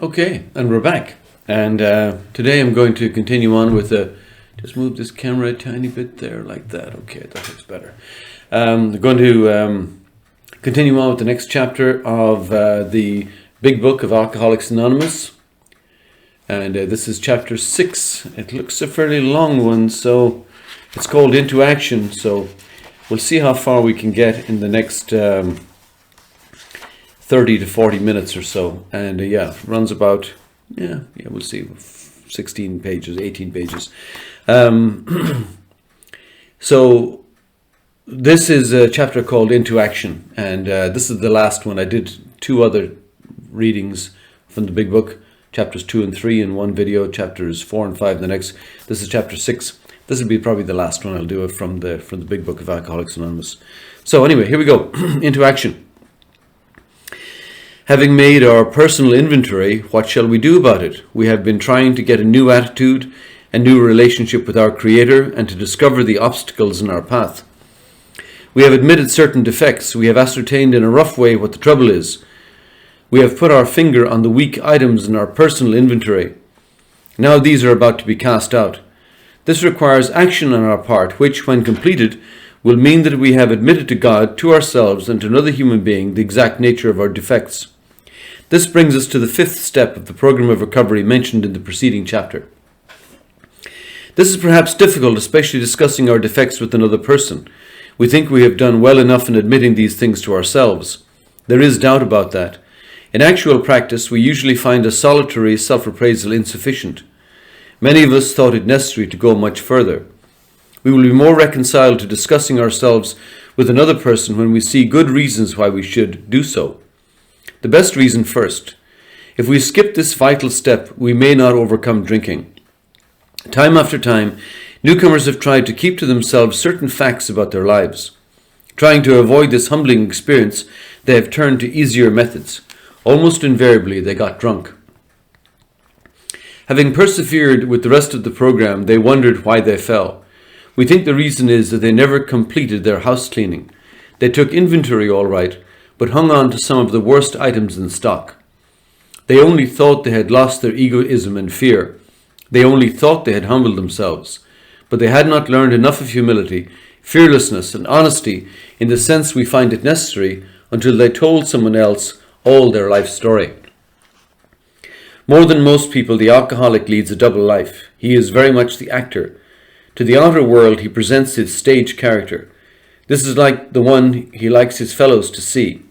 Okay, and we're back. And today I'm going to continue on with just move this camera a tiny bit there, like that. Okay, that looks better. I'm going to continue on with the next chapter of the big book of Alcoholics Anonymous. And this is chapter 6. It looks a fairly long one, so it's called Into Action. So we'll see how far we can get in the next 30 to 40 minutes or so. And runs about, we'll see, 16 pages, 18 pages. So this is a chapter called Into Action. And this is the last one. I did 2 other readings from the big book, chapters 2 and 3 in one video, chapters 4 and 5 the next. This is chapter 6. This will be probably the last one I'll do it from the big book of Alcoholics Anonymous. So anyway, here we go. Into action. Having made our personal inventory, what shall we do about it? We have been trying to get a new attitude, a new relationship with our Creator, and to discover the obstacles in our path. We have admitted certain defects. We have ascertained in a rough way what the trouble is. We have put our finger on the weak items in our personal inventory. Now these are about to be cast out. This requires action on our part, which, when completed, will mean that we have admitted to God, to ourselves, and to another human being the exact nature of our defects. This brings us to the 5th step of the program of recovery mentioned in the preceding chapter. This is perhaps difficult, especially discussing our defects with another person. We think we have done well enough in admitting these things to ourselves. There is doubt about that. In actual practice, we usually find a solitary self-appraisal insufficient. Many of us thought it necessary to go much further. We will be more reconciled to discussing ourselves with another person when we see good reasons why we should do so. The best reason first. If we skip this vital step, we may not overcome drinking. Time after time, newcomers have tried to keep to themselves certain facts about their lives. Trying to avoid this humbling experience, they have turned to easier methods. Almost invariably, they got drunk. Having persevered with the rest of the program, they wondered why they fell. We think the reason is that they never completed their house cleaning. They took inventory all right, but hung on to some of the worst items in stock. They only thought they had lost their egoism and fear. They only thought they had humbled themselves. But they had not learned enough of humility, fearlessness, and honesty in the sense we find it necessary until they told someone else all their life story. More than most people, the alcoholic leads a double life. He is very much the actor. To the outer world, he presents his stage character. This is like the one he likes his fellows to see.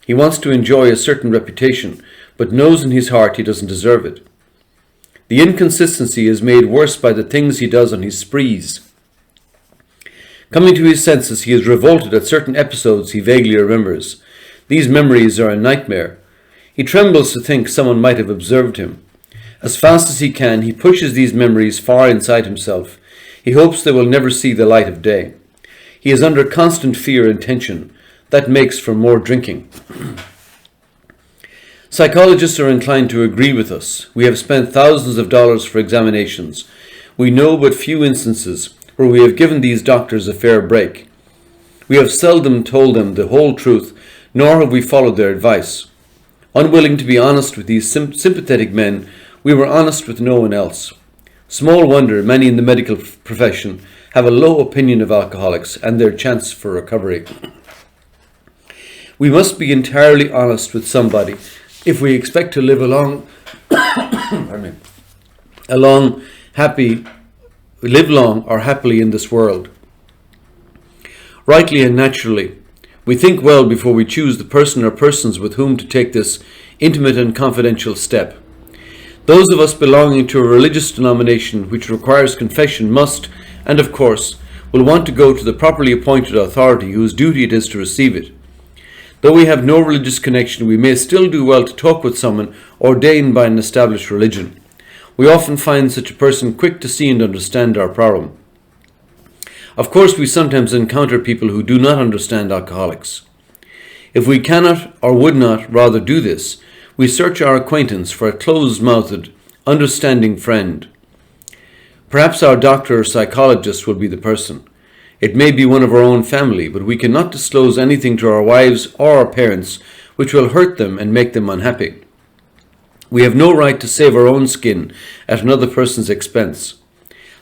He wants to enjoy a certain reputation, but knows in his heart he doesn't deserve it. The inconsistency is made worse by the things he does on his sprees. Coming to his senses, he is revolted at certain episodes he vaguely remembers. These memories are a nightmare. He trembles to think someone might have observed him. As fast as he can, he pushes these memories far inside himself. He hopes they will never see the light of day. He is under constant fear and tension. That makes for more drinking. Psychologists are inclined to agree with us. We have spent thousands of dollars for examinations. We know but few instances where we have given these doctors a fair break. We have seldom told them the whole truth, nor have we followed their advice. Unwilling to be honest with these sympathetic men, we were honest with no one else. Small wonder many in the medical profession have a low opinion of alcoholics and their chance for recovery. We must be entirely honest with somebody if we expect to live a long or happily in this world. Rightly and naturally, we think well before we choose the person or persons with whom to take this intimate and confidential step. Those of us belonging to a religious denomination which requires confession must, and of course, will want to go to the properly appointed authority whose duty it is to receive it. Though we have no religious connection, we may still do well to talk with someone ordained by an established religion. We often find such a person quick to see and understand our problem. Of course, we sometimes encounter people who do not understand alcoholics. If we cannot or would not rather do this, we search our acquaintance for a closed-mouthed, understanding friend. Perhaps our doctor or psychologist will be the person. It may be one of our own family, but we cannot disclose anything to our wives or our parents which will hurt them and make them unhappy. We have no right to save our own skin at another person's expense.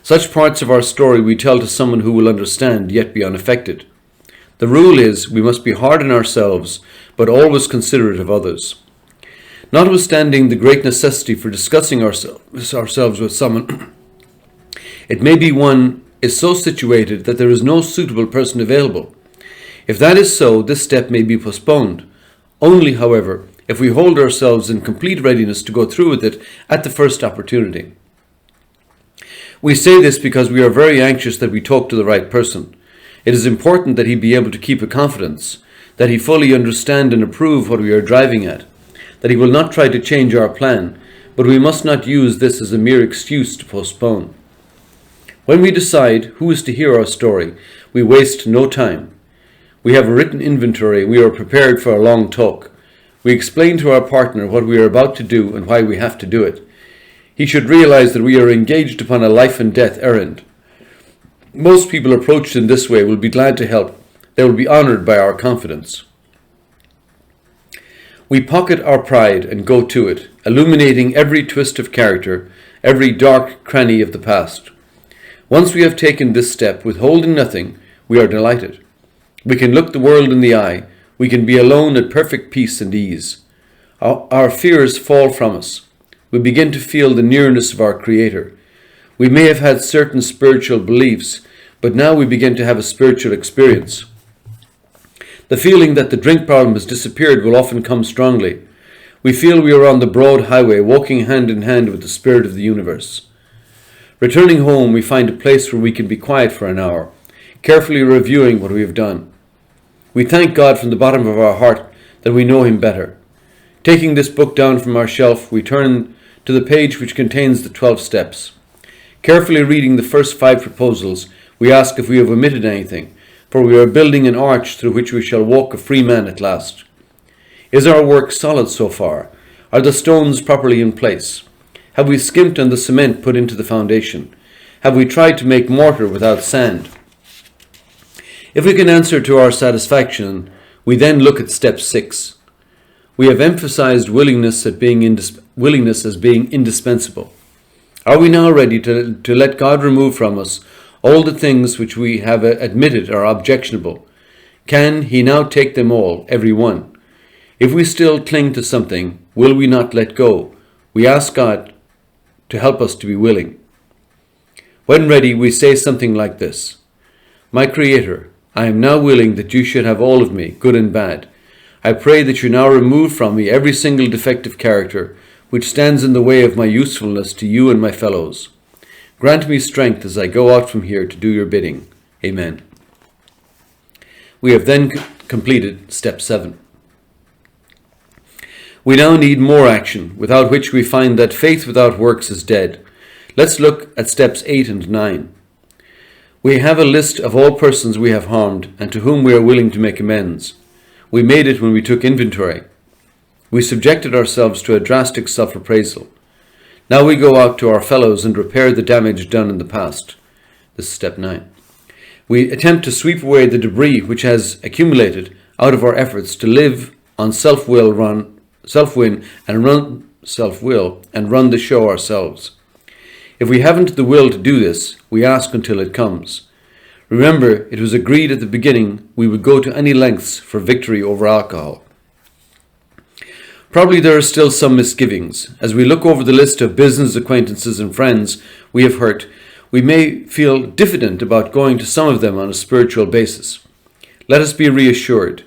Such parts of our story we tell to someone who will understand yet be unaffected. The rule is we must be hard on ourselves, but always considerate of others. Notwithstanding the great necessity for discussing ourselves with someone, it may be one is so situated that there is no suitable person available. If that is so, this step may be postponed. Only, however, if we hold ourselves in complete readiness to go through with it at the first opportunity. We say this because we are very anxious that we talk to the right person. It is important that he be able to keep a confidence, that he fully understand and approve what we are driving at, that he will not try to change our plan, but we must not use this as a mere excuse to postpone. When we decide who is to hear our story, we waste no time. We have a written inventory and we are prepared for a long talk. We explain to our partner what we are about to do and why we have to do it. He should realize that we are engaged upon a life and death errand. Most people approached in this way will be glad to help. They will be honored by our confidence. We pocket our pride and go to it, illuminating every twist of character, every dark cranny of the past. Once we have taken this step, withholding nothing, we are delighted. We can look the world in the eye. We can be alone at perfect peace and ease. Our fears fall from us. We begin to feel the nearness of our Creator. We may have had certain spiritual beliefs, but now we begin to have a spiritual experience. The feeling that the drink problem has disappeared will often come strongly. We feel we are on the broad highway, walking hand in hand with the Spirit of the universe. Returning home, we find a place where we can be quiet for an hour, carefully reviewing what we have done. We thank God from the bottom of our heart that we know Him better. Taking this book down from our shelf, we turn to the page which contains the 12 steps. Carefully reading the first 5 proposals, we ask if we have omitted anything, for we are building an arch through which we shall walk a free man at last. Is our work solid so far? Are the stones properly in place? Have we skimped on the cement put into the foundation? Have we tried to make mortar without sand? If we can answer to our satisfaction, we then look at step 6. We have emphasized willingness as being indispensable. Are we now ready to let God remove from us all the things which we have admitted are objectionable? Can He now take them all, every one? If we still cling to something, will we not let go? We ask God to help us to be willing. When ready, we say something like this: My Creator, I am now willing that you should have all of me, good and bad. I pray that you now remove from me every single defective character which stands in the way of my usefulness to you and my fellows. Grant me strength as I go out from here to do your bidding. Amen. We have then completed step 7. We now need more action, without which we find that faith without works is dead. Let's look at steps 8 and 9. We have a list of all persons we have harmed and to whom we are willing to make amends. We made it when we took inventory. We subjected ourselves to a drastic self-appraisal. Now we go out to our fellows and repair the damage done in the past. This is step 9. We attempt to sweep away the debris which has accumulated out of our efforts to live on self-will and run the show ourselves. If we haven't the will to do this, we ask until it comes. Remember, it was agreed at the beginning we would go to any lengths for victory over alcohol. Probably there are still some misgivings. As we look over the list of business acquaintances and friends we have hurt, we may feel diffident about going to some of them on a spiritual basis. Let us be reassured.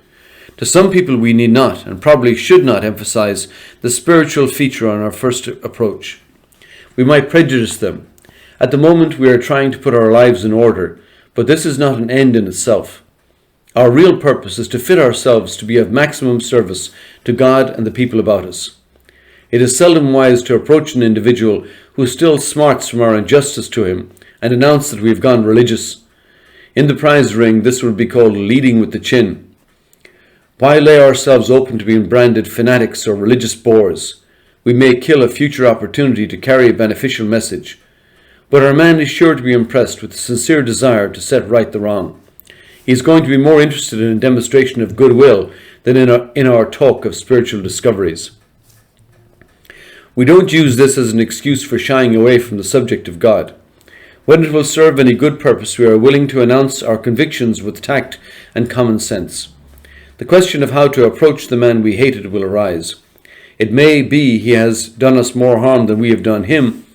To some people we need not and probably should not emphasize the spiritual feature on our first approach. We might prejudice them. At the moment we are trying to put our lives in order, but this is not an end in itself. Our real purpose is to fit ourselves to be of maximum service to God and the people about us. It is seldom wise to approach an individual who still smarts from our injustice to him and announce that we have gone religious. In the prize ring, this would be called leading with the chin. Why lay ourselves open to being branded fanatics or religious bores? We may kill a future opportunity to carry a beneficial message. But our man is sure to be impressed with a sincere desire to set right the wrong. He is going to be more interested in a demonstration of goodwill than in our talk of spiritual discoveries. We don't use this as an excuse for shying away from the subject of God. When it will serve any good purpose, we are willing to announce our convictions with tact and common sense. The question of how to approach the man we hated will arise. It may be he has done us more harm than we have done him,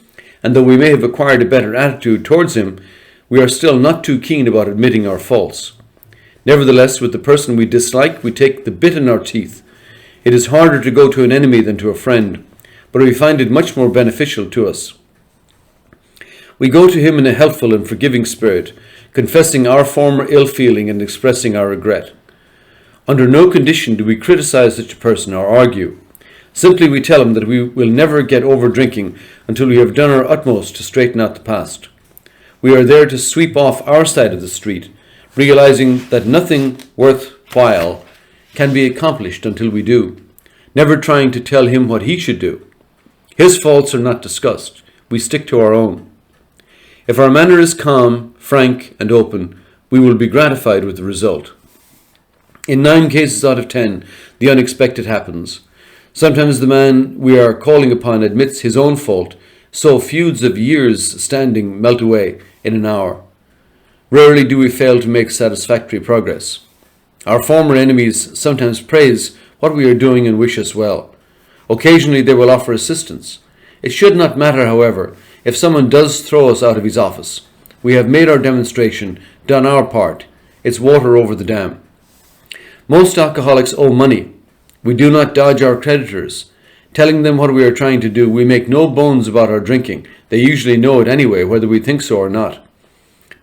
and though we may have acquired a better attitude towards him, we are still not too keen about admitting our faults. Nevertheless, with the person we dislike, we take the bit in our teeth. It is harder to go to an enemy than to a friend, but we find it much more beneficial to us. We go to him in a helpful and forgiving spirit, confessing our former ill feeling and expressing our regret. Under no condition do we criticize such a person or argue. Simply we tell him that we will never get over drinking until we have done our utmost to straighten out the past. We are there to sweep off our side of the street, realizing that nothing worthwhile can be accomplished until we do, never trying to tell him what he should do. His faults are not discussed. We stick to our own. If our manner is calm, frank, and open, we will be gratified with the result. In 9 cases out of 10, the unexpected happens. Sometimes the man we are calling upon admits his own fault, so feuds of years standing melt away in an hour. Rarely do we fail to make satisfactory progress. Our former enemies sometimes praise what we are doing and wish us well. Occasionally they will offer assistance. It should not matter, however, if someone does throw us out of his office. We have made our demonstration, done our part. It's water over the dam. Most alcoholics owe money. We do not dodge our creditors. Telling them what we are trying to do, we make no bones about our drinking. They usually know it anyway, whether we think so or not.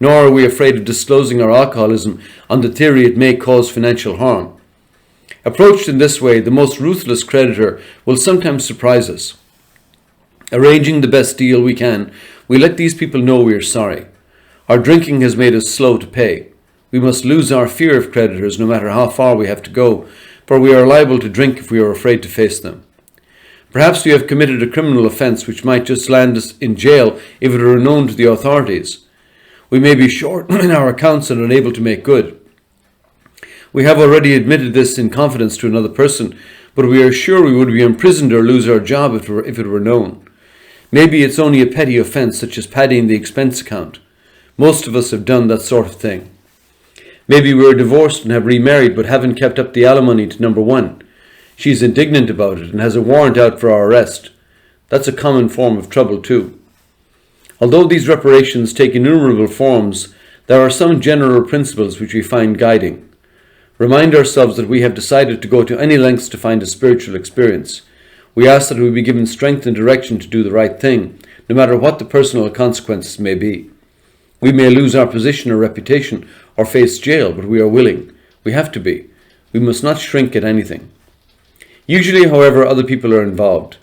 Nor are we afraid of disclosing our alcoholism on the theory it may cause financial harm. Approached in this way, the most ruthless creditor will sometimes surprise us. Arranging the best deal we can, we let these people know we are sorry. Our drinking has made us slow to pay. We must lose our fear of creditors no matter how far we have to go, for we are liable to drink if we are afraid to face them. Perhaps we have committed a criminal offence which might just land us in jail if it were known to the authorities. We may be short in our accounts and unable to make good. We have already admitted this in confidence to another person, but we are sure we would be imprisoned or lose our job if it were known. Maybe it's only a petty offence such as padding the expense account. Most of us have done that sort of thing. Maybe we are divorced and have remarried but haven't kept up the alimony to number 1. She's indignant about it and has a warrant out for our arrest. That's a common form of trouble too. Although these reparations take innumerable forms, there are some general principles which we find guiding. Remind ourselves that we have decided to go to any lengths to find a spiritual experience. We ask that we be given strength and direction to do the right thing, no matter what the personal consequences may be. We may lose our position or reputation or face jail, but we are willing. We have to be. We must not shrink at anything. Usually, however, other people are involved.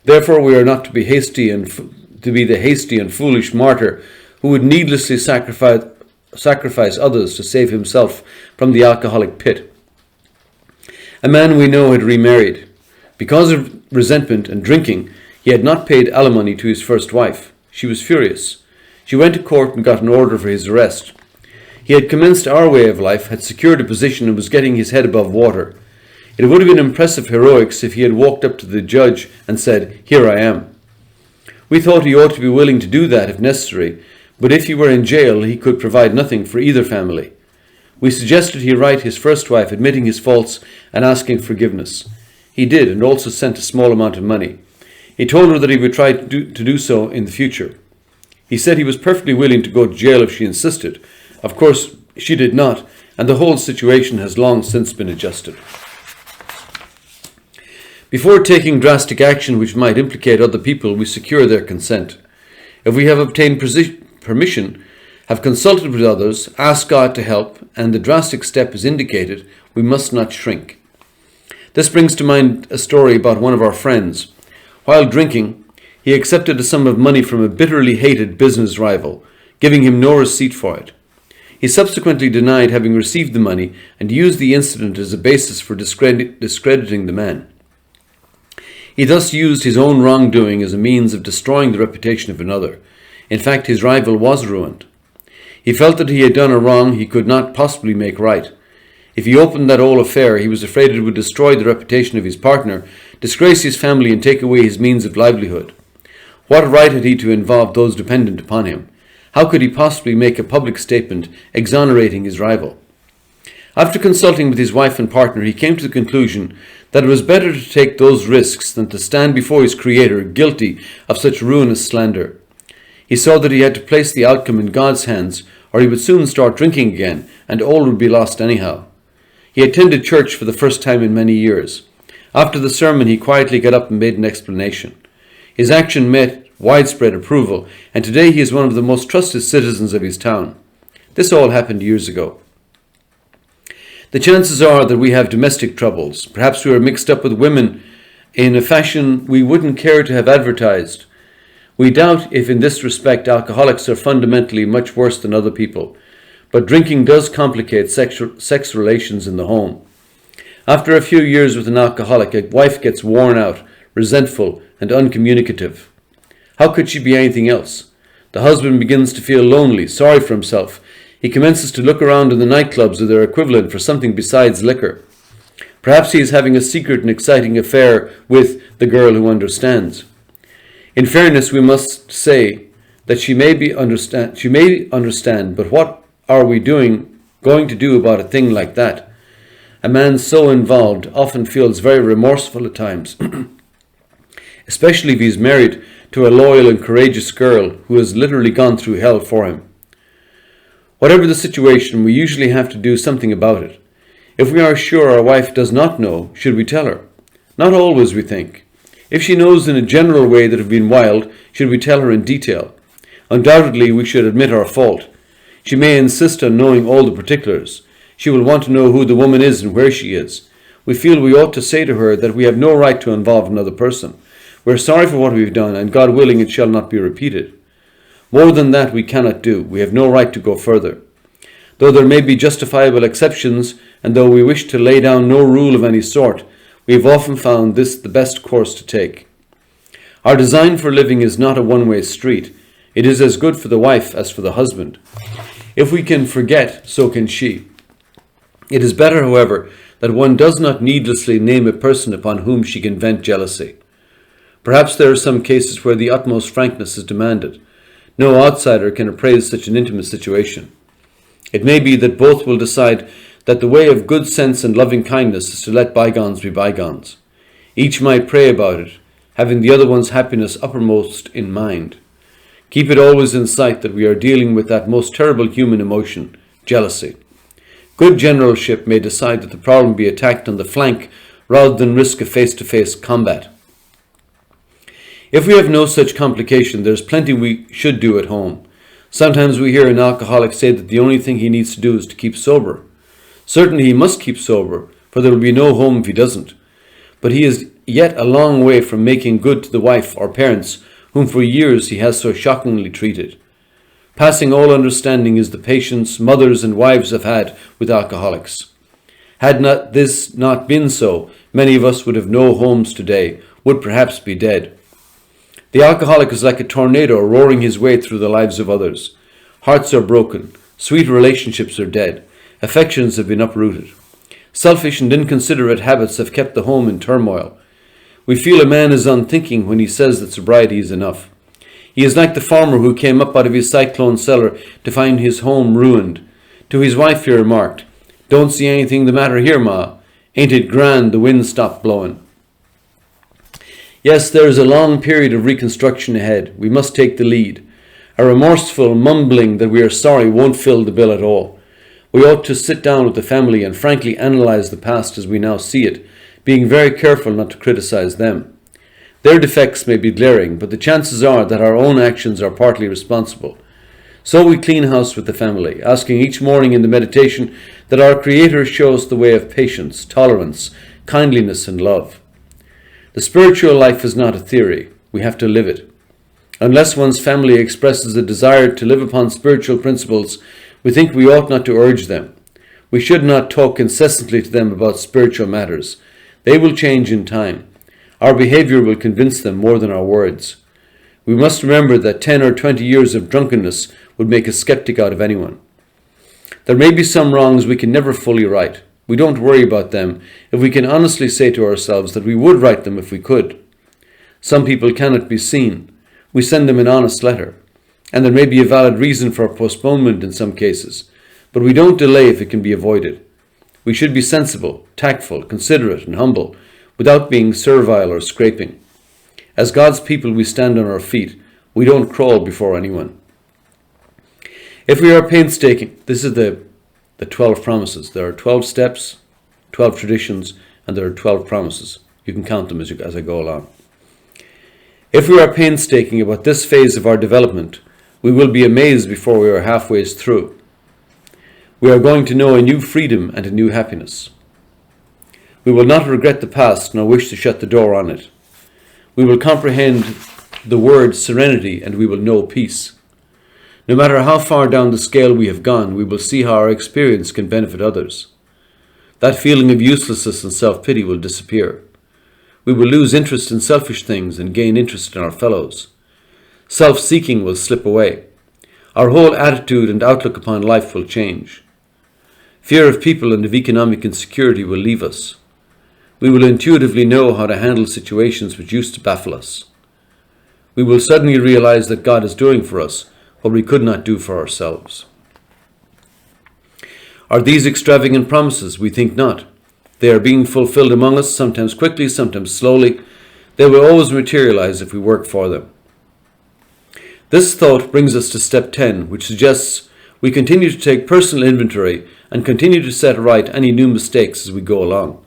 Therefore, we are not to be the hasty and foolish martyr who would needlessly sacrifice others to save himself from the alcoholic pit. A man we know had remarried. Because of resentment and drinking, he had not paid alimony to his first wife. She was furious. She went to court and got an order for his arrest. He had commenced our way of life, had secured a position, and was getting his head above water. It would have been impressive heroics if he had walked up to the judge and said, "Here I am." We thought he ought to be willing to do that if necessary, but if he were in jail, he could provide nothing for either family. We suggested he write his first wife admitting his faults and asking forgiveness. He did, and also sent a small amount of money. He told her that he would try to do so in the future. He said he was perfectly willing to go to jail if she insisted. Of course, she did not, and the whole situation has long since been adjusted. Before taking drastic action which might implicate other people, we secure their consent. If we have obtained permission, have consulted with others, asked God to help, and the drastic step is indicated, we must not shrink. This brings to mind a story about one of our friends. While drinking, he accepted a sum of money from a bitterly hated business rival, giving him no receipt for it. He subsequently denied having received the money and used the incident as a basis for discrediting the man. He thus used his own wrongdoing as a means of destroying the reputation of another. In fact, his rival was ruined. He felt that he had done a wrong he could not possibly make right. If he opened that whole affair, he was afraid it would destroy the reputation of his partner, disgrace his family and take away his means of livelihood? What right had he to involve those dependent upon him? How could he possibly make a public statement exonerating his rival? After consulting with his wife and partner, he came to the conclusion that it was better to take those risks than to stand before his Creator guilty of such ruinous slander. He saw that he had to place the outcome in God's hands, or he would soon start drinking again, and all would be lost anyhow. He attended church for the first time in many years. After the sermon, he quietly got up and made an explanation. His action met widespread approval, and today he is one of the most trusted citizens of his town. This all happened years ago. The chances are that we have domestic troubles. Perhaps we are mixed up with women in a fashion we wouldn't care to have advertised. We doubt if in this respect alcoholics are fundamentally much worse than other people, but drinking does complicate sex relations in the home. After a few years with an alcoholic, a wife gets worn out, resentful, and uncommunicative. How could she be anything else? The husband begins to feel lonely, sorry for himself. He commences to look around in the nightclubs or their equivalent for something besides liquor. Perhaps he is having a secret and exciting affair with the girl who understands. In fairness, we must say that she may understand, but what are we going to do about a thing like that? A man so involved often feels very remorseful at times, especially if he is married to a loyal and courageous girl who has literally gone through hell for him. Whatever the situation, we usually have to do something about it. If we are sure our wife does not know, should we tell her? Not always, we think. If she knows in a general way that we've been wild, should we tell her in detail? Undoubtedly, we should admit our fault. She may insist on knowing all the particulars. She will want to know who the woman is and where she is. We feel we ought to say to her that we have no right to involve another person. We are sorry for what we've done, and God willing it shall not be repeated. More than that we cannot do. We have no right to go further. Though there may be justifiable exceptions, and though we wish to lay down no rule of any sort, we have often found this the best course to take. Our design for living is not a one-way street. It is as good for the wife as for the husband. If we can forget, so can she. It is better, however, that one does not needlessly name a person upon whom she can vent jealousy. Perhaps there are some cases where the utmost frankness is demanded. No outsider can appraise such an intimate situation. It may be that both will decide that the way of good sense and loving kindness is to let bygones be bygones. Each might pray about it, having the other one's happiness uppermost in mind. Keep it always in sight that we are dealing with that most terrible human emotion, jealousy. Good generalship may decide that the problem be attacked on the flank rather than risk a face-to-face combat. If we have no such complication, there is plenty we should do at home. Sometimes we hear an alcoholic say that the only thing he needs to do is to keep sober. Certainly he must keep sober, for there will be no home if he doesn't. But he is yet a long way from making good to the wife or parents whom for years he has so shockingly treated. Passing all understanding is the patience mothers and wives have had with alcoholics. Had this not been so, many of us would have no homes today, would perhaps be dead. The alcoholic is like a tornado roaring his way through the lives of others. Hearts are broken, sweet relationships are dead, affections have been uprooted. Selfish and inconsiderate habits have kept the home in turmoil. We feel a man is unthinking when he says that sobriety is enough. He is like the farmer who came up out of his cyclone cellar to find his home ruined. To his wife he remarked, "Don't see anything the matter here, Ma. Ain't it grand the wind stopped blowing?" Yes, there is a long period of reconstruction ahead. We must take the lead. A remorseful mumbling that we are sorry won't fill the bill at all. We ought to sit down with the family and frankly analyze the past as we now see it, being very careful not to criticize them. Their defects may be glaring, but the chances are that our own actions are partly responsible. So we clean house with the family, asking each morning in the meditation that our Creator show us the way of patience, tolerance, kindliness, and love. The spiritual life is not a theory. We have to live it. Unless one's family expresses a desire to live upon spiritual principles, we think we ought not to urge them. We should not talk incessantly to them about spiritual matters. They will change in time. Our behavior will convince them more than our words. We must remember that 10 or 20 years of drunkenness would make a skeptic out of anyone. There may be some wrongs we can never fully right. we don't worry about them if we can honestly say to ourselves that we would write them if we could. Some people cannot be seen. We send them an honest letter, and there may be a valid reason for postponement in some cases, but we don't delay if it can be avoided. We should be sensible, tactful, considerate, and humble, without being servile or scraping. As God's people, we stand on our feet. We don't crawl before anyone. If we are painstaking, this is the 12 promises. There are 12 steps, 12 traditions, and there are 12 promises. You can count them as I go along. If we are painstaking about this phase of our development, we will be amazed before we are halfway through. We are going to know a new freedom and a new happiness. We will not regret the past nor wish to shut the door on it. We will comprehend the word serenity and we will know peace. No matter how far down the scale we have gone, we will see how our experience can benefit others. That feeling of uselessness and self-pity will disappear. We will lose interest in selfish things and gain interest in our fellows. Self-seeking will slip away. Our whole attitude and outlook upon life will change. Fear of people and of economic insecurity will leave us. We will intuitively know how to handle situations which used to baffle us. We will suddenly realize that God is doing for us what we could not do for ourselves. Are these extravagant promises? We think not. They are being fulfilled among us, sometimes quickly, sometimes slowly. They will always materialize if we work for them. This thought brings us to step 10, which suggests we continue to take personal inventory and continue to set right any new mistakes as we go along.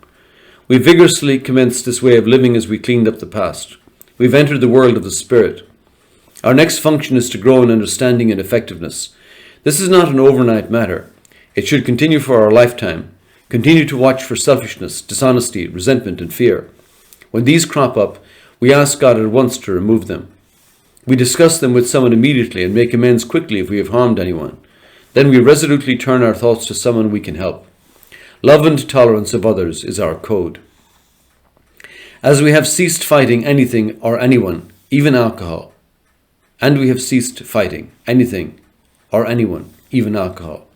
We vigorously commenced this way of living as we cleaned up the past. We've entered the world of the Spirit. Our next function is to grow in understanding and effectiveness. This is not an overnight matter. It should continue for our lifetime. Continue to watch for selfishness, dishonesty, resentment, and fear. When these crop up, we ask God at once to remove them. We discuss them with someone immediately and make amends quickly if we have harmed anyone. Then we resolutely turn our thoughts to someone we can help. Love and tolerance of others is our code. As we have ceased fighting anything or anyone, even alcohol, and we have ceased fighting anything or anyone, even alcohol,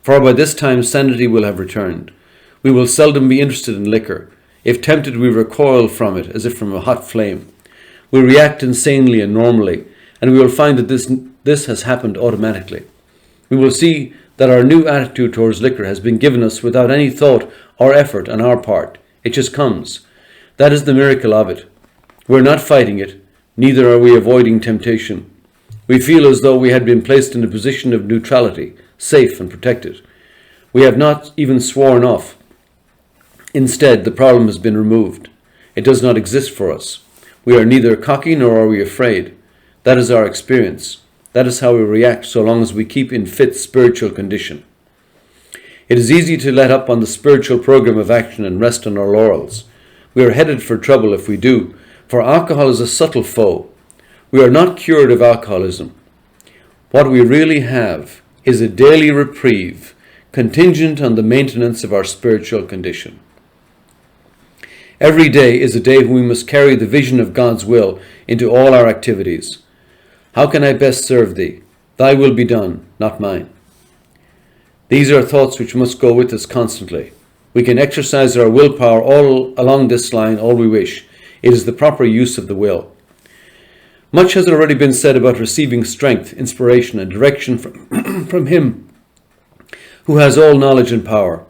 for by this time sanity will have returned. We will seldom be interested in liquor. If tempted, we recoil from it as if from a hot flame. We react insanely and normally, and we will find that this has happened automatically. We will see that our new attitude towards liquor has been given us without any thought or effort on our part. It just comes. That is the miracle of it. We're not fighting it, neither are we avoiding temptation. We feel as though we had been placed in a position of neutrality, safe and protected. We have not even sworn off. Instead, the problem has been removed. It does not exist for us. We are neither cocky nor are we afraid. That is our experience. That is how we react so long as we keep in fit spiritual condition. It is easy to let up on the spiritual program of action and rest on our laurels. We are headed for trouble if we do, for alcohol is a subtle foe. We are not cured of alcoholism. What we really have is a daily reprieve contingent on the maintenance of our spiritual condition. Every day is a day when we must carry the vision of God's will into all our activities. How can I best serve thee? Thy will be done, not mine. These are thoughts which must go with us constantly. We can exercise our willpower all along this line all we wish. It is the proper use of the will. Much has already been said about receiving strength, inspiration, and direction from Him who has all knowledge and power.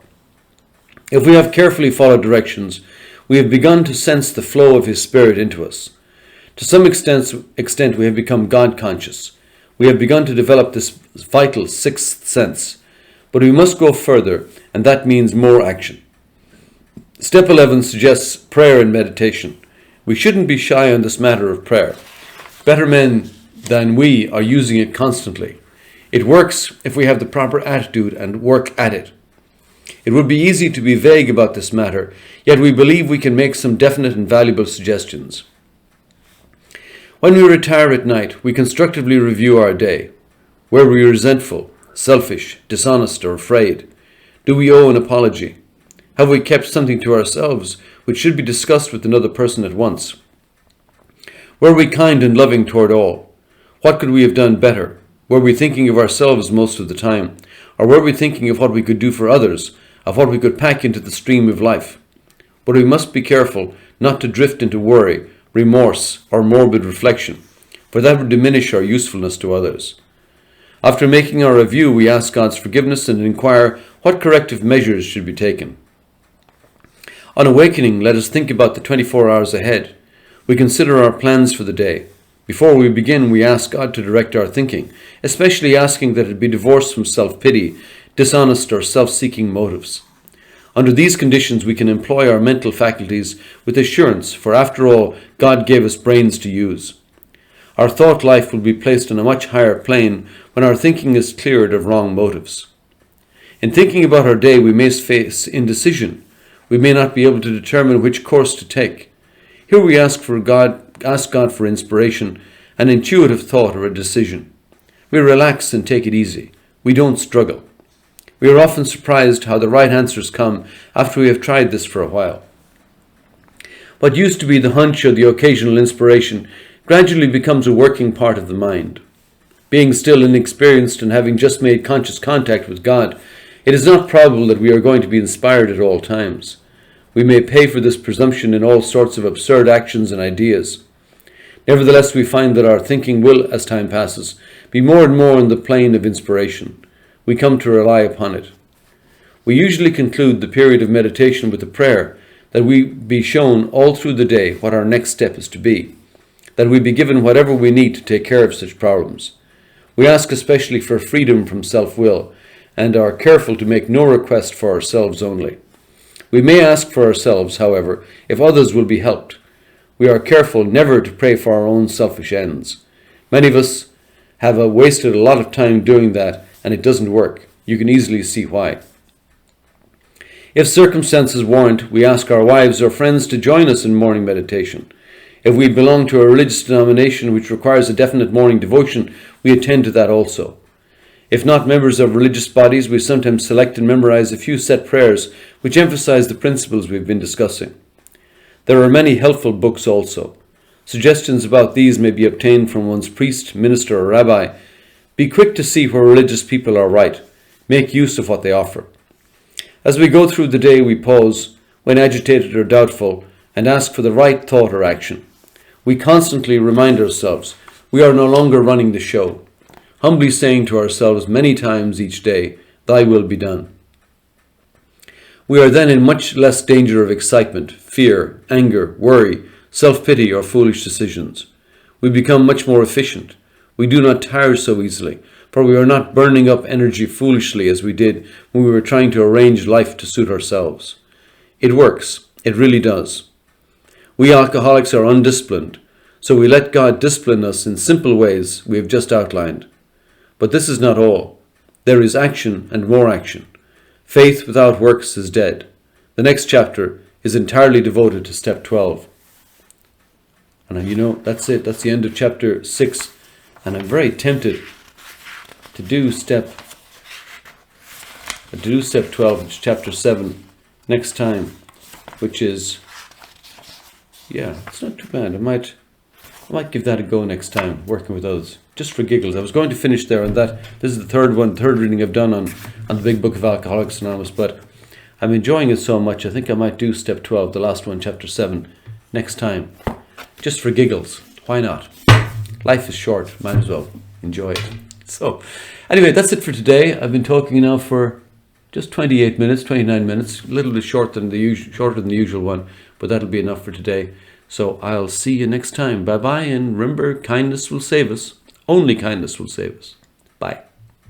If we have carefully followed directions, we have begun to sense the flow of His Spirit into us. To some extent, we have become God-conscious. We have begun to develop this vital sixth sense. But we must go further, and that means more action. Step 11 suggests prayer and meditation. We shouldn't be shy on this matter of prayer. Better men than we are using it constantly. It works if we have the proper attitude and work at it. It would be easy to be vague about this matter, yet we believe we can make some definite and valuable suggestions. When we retire at night, we constructively review our day. Were we resentful, selfish, dishonest, or afraid? Do we owe an apology? Have we kept something to ourselves which should be discussed with another person at once? Were we kind and loving toward all? What could we have done better? Were we thinking of ourselves most of the time? Or were we thinking of what we could do for others, of what we could pack into the stream of life. But we must be careful not to drift into worry, remorse, or morbid reflection, for that would diminish our usefulness to others. After making our review, we ask God's forgiveness and inquire what corrective measures should be taken. On awakening, let us think about the 24 hours ahead. We consider our plans for the day. Before we begin, we ask God to direct our thinking, especially asking that it be divorced from self-pity, dishonest or self-seeking motives. Under these conditions, we can employ our mental faculties with assurance, for after all, God gave us brains to use. Our thought life will be placed on a much higher plane when our thinking is cleared of wrong motives. In thinking about our day, we may face indecision. We may not be able to determine which course to take. Here we ask God for inspiration, an intuitive thought or a decision. We relax and take it easy. We don't struggle. We are often surprised how the right answers come after we have tried this for a while. What used to be the hunch or the occasional inspiration gradually becomes a working part of the mind. Being still inexperienced and having just made conscious contact with God, it is not probable that we are going to be inspired at all times. We may pay for this presumption in all sorts of absurd actions and ideas. Nevertheless, we find that our thinking will, as time passes, be more and more on the plane of inspiration. We come to rely upon it. We usually conclude the period of meditation with a prayer that we be shown all through the day what our next step is to be, that we be given whatever we need to take care of such problems. We ask especially for freedom from self-will and are careful to make no request for ourselves only. We may ask for ourselves, however, if others will be helped. We are careful never to pray for our own selfish ends. Many of us have wasted a lot of time doing that, and it doesn't work. You can easily see why. If circumstances warrant, we ask our wives or friends to join us in morning meditation. If we belong to a religious denomination which requires a definite morning devotion, we attend to that also. If not members of religious bodies, we sometimes select and memorize a few set prayers which emphasize the principles we've been discussing. There are many helpful books also. Suggestions about these may be obtained from one's priest, minister, or rabbi. Be quick to see where religious people are right. Make use of what they offer. As we go through the day, we pause, when agitated or doubtful, and ask for the right thought or action. We constantly remind ourselves we are no longer running the show, humbly saying to ourselves many times each day, "Thy will be done." We are then in much less danger of excitement, fear, anger, worry, self-pity, or foolish decisions. We become much more efficient. We do not tire so easily, for we are not burning up energy foolishly as we did when we were trying to arrange life to suit ourselves. It works. It really does. We alcoholics are undisciplined, so we let God discipline us in simple ways we have just outlined. But this is not all. There is action and more action. Faith without works is dead. The next chapter is entirely devoted to step 12. And that's it. That's the end of chapter 6. And I'm very tempted to do step 12, which is chapter 7, next time, which is, it's not too bad. I might give that a go next time, working with others, just for giggles. I was going to finish there on that. This is the third reading I've done on the big book of Alcoholics Anonymous, but I'm enjoying it so much, I think I might do step 12, the last one, chapter 7, next time, just for giggles. Why not? Life is short, might as well enjoy it. So, anyway, that's it for today. I've been talking now for just 29 minutes, a little bit shorter than the usual one, but that'll be enough for today. So I'll see you next time. Bye-bye, and remember, kindness will save us. Only kindness will save us. Bye.